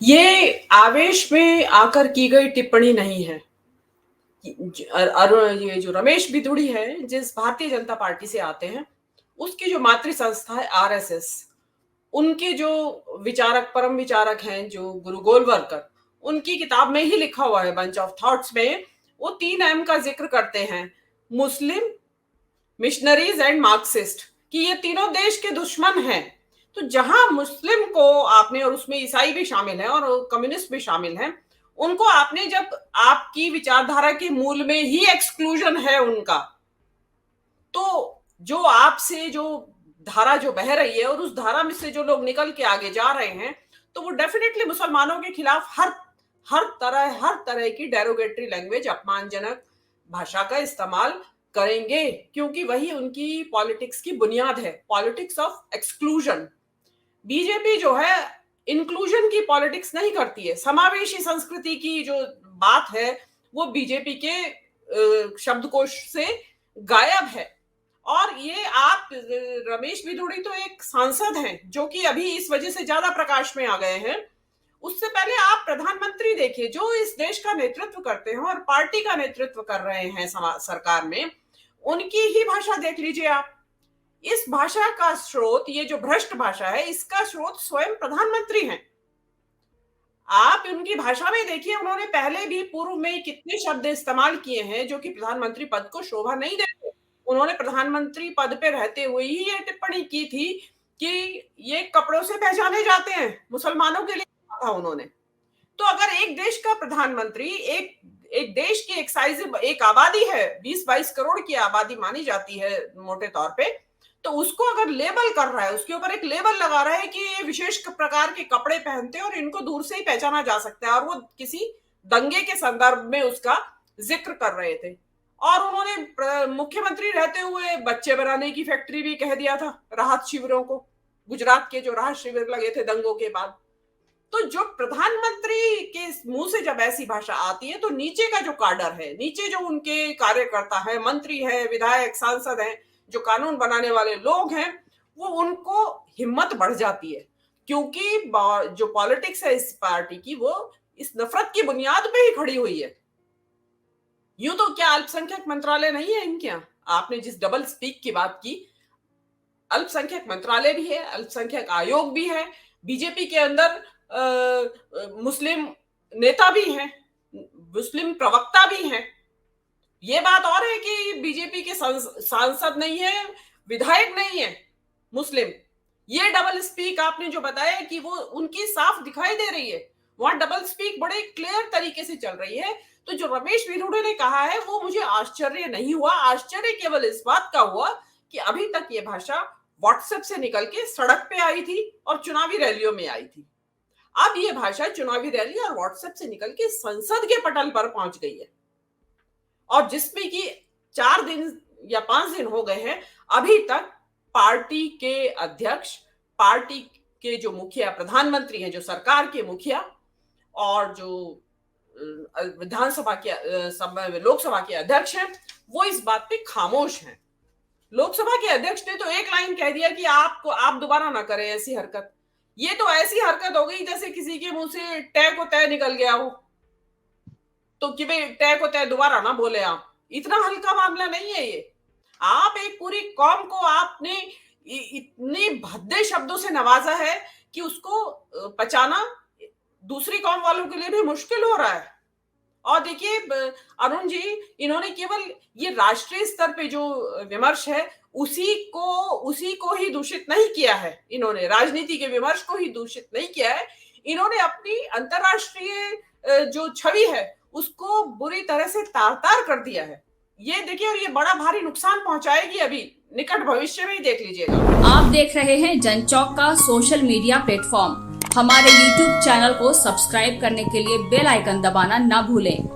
ये आवेश में आकर की गई टिप्पणी नहीं है। ये जो रमेश बिधूड़ी है, जिस भारतीय जनता पार्टी से आते हैं, उसकी जो मातृ संस्था है आरएसएस, उनके जो विचारक, परम विचारक हैं, जो गुरु गोलवलकर, उनकी किताब में ही लिखा हुआ है, बंच ऑफ थॉट्स में, वो 3 एम का जिक्र करते हैं, मुस्लिम, मिशनरीज एंड मार्क्सिस्ट, कि ये तीनों देश के दुश्मन हैं। तो जहां मुस्लिम को आपने, और उसमें ईसाई भी शामिल है और कम्युनिस्ट भी शामिल हैं, उनको आपने, जब आपकी विचारधारा के मूल में ही एक्सक्लूजन है उनका, तो जो आपसे जो धारा जो बह रही है और उस धारा में से जो लोग निकल के आगे जा रहे हैं, तो वो डेफिनेटली मुसलमानों के खिलाफ हर तरह की डेरोगेटरी लैंग्वेज, अपमानजनक भाषा का इस्तेमाल करेंगे, क्योंकि वही उनकी पॉलिटिक्स की बुनियाद है, पॉलिटिक्स ऑफ एक्सक्लूजन। बीजेपी जो है इंक्लूजन की पॉलिटिक्स नहीं करती है, समावेशी संस्कृति की जो बात है वो बीजेपी के शब्दकोश से गायब है। और ये आप, रमेश बिधूड़ी तो एक सांसद हैं जो कि अभी इस वजह से ज्यादा प्रकाश में आ गए हैं। उससे पहले आप प्रधानमंत्री देखिए, जो इस देश का नेतृत्व करते हैं और पार्टी का नेतृत्व कर रहे हैं सरकार में, उनकी ही भाषा देख लीजिए आप। इस भाषा का स्रोत, ये जो भ्रष्ट भाषा है, इसका स्रोत स्वयं प्रधानमंत्री हैं। आप उनकी भाषा में देखिए, उन्होंने पहले भी पूर्व में कितने शब्द इस्तेमाल किए हैं जो कि प्रधानमंत्री पद को शोभा नहीं देते। उन्होंने प्रधानमंत्री पद पे रहते हुए ही ये टिप्पणी की थी कि ये कपड़ों से पहचाने जाते हैं, मुसलमानों के लिए कहा था उन्होंने। तो अगर एक देश का प्रधानमंत्री, एक देश की एक आबादी है, 20-22 करोड़ की आबादी मानी जाती है मोटे तौर पे, तो उसको अगर लेबल कर रहा है, उसके ऊपर एक लेबल लगा रहा है कि ये विशेष प्रकार के कपड़े पहनते हैं और इनको दूर से ही पहचाना जा सकता है, और वो किसी दंगे के संदर्भ में उसका जिक्र कर रहे थे। और उन्होंने मुख्यमंत्री रहते हुए बच्चे बनाने की फैक्ट्री भी कह दिया था, राहत शिविरों को, गुजरात के जो राहत शिविर लगे थे दंगों के बाद। तो जो प्रधानमंत्री के मुंह से जब ऐसी भाषा आती है, तो नीचे का जो काडर है, नीचे जो उनके कार्यकर्ता है, मंत्री है, विधायक, सांसद हैं, जो कानून बनाने वाले लोग हैं, वो उनको हिम्मत बढ़ जाती है, क्योंकि जो पॉलिटिक्स है इस पार्टी की, वो इस नफरत की बुनियाद पे ही खड़ी हुई है। यूं तो क्या अल्पसंख्यक मंत्रालय नहीं है इनके यहाँ? आपने जिस डबल स्पीक की बात की, अल्पसंख्यक मंत्रालय भी है, अल्पसंख्यक आयोग भी है, बीजेपी के अंदर मुस्लिम नेता भी हैं, मुस्लिम प्रवक्ता भी हैं। ये बात और है कि बीजेपी के सांसद नहीं है, विधायक नहीं है मुस्लिम। ये डबल स्पीक आपने जो बताया कि वो उनकी साफ दिखाई दे रही है, वहां डबल स्पीक बड़े क्लियर तरीके से चल रही है। तो जो रमेश बिधूड़ी ने कहा है, वो मुझे आश्चर्य नहीं हुआ। आश्चर्य केवल इस बात का हुआ कि अभी तक ये भाषा व्हाट्सएप से निकल के सड़क पे आई थी और चुनावी रैलियों में आई थी। अब ये भाषा चुनावी रैली और व्हाट्सएप से निकल के संसद के पटल पर पहुंच गई है, और जिसमें कि 4 दिन या 5 दिन हो गए हैं, अभी तक पार्टी के अध्यक्ष, पार्टी के जो मुखिया, प्रधानमंत्री हैं, जो सरकार के मुखिया, और जो विधानसभा के, लोकसभा के अध्यक्ष हैं, वो इस बात पे खामोश हैं। लोकसभा के अध्यक्ष ने तो एक लाइन कह दिया कि आप दोबारा ना करें ऐसी हरकत। ये तो ऐसी हरकत हो गई जैसे किसी के मुंह से तय को तय निकल गया हो, तो कि भाई तय को तय दोबारा ना बोले आप। इतना हल्का मामला नहीं है ये। आप एक पूरी कौम को आपने इतने भद्दे शब्दों से नवाजा है कि उसको पचाना दूसरी कौम वालों के लिए भी मुश्किल हो रहा है। और देखिए अरुण जी, इन्होंने केवल ये राष्ट्रीय स्तर पे जो विमर्श है, उसी को ही दूषित नहीं किया है। इन्होंने राजनीति के विमर्श को ही दूषित नहीं किया है, इन्होंने अपनी अंतरराष्ट्रीय जो छवि है उसको बुरी तरह से तार-तार कर दिया है। ये देखिए, और ये बड़ा भारी नुकसान पहुंचाएगी अभी निकट भविष्य में ही, देख लीजिएगा। आप देख रहे हैं जनचौक का सोशल मीडिया प्लेटफॉर्म। हमारे YouTube चैनल को सब्सक्राइब करने के लिए बेल आइकन दबाना ना भूलें।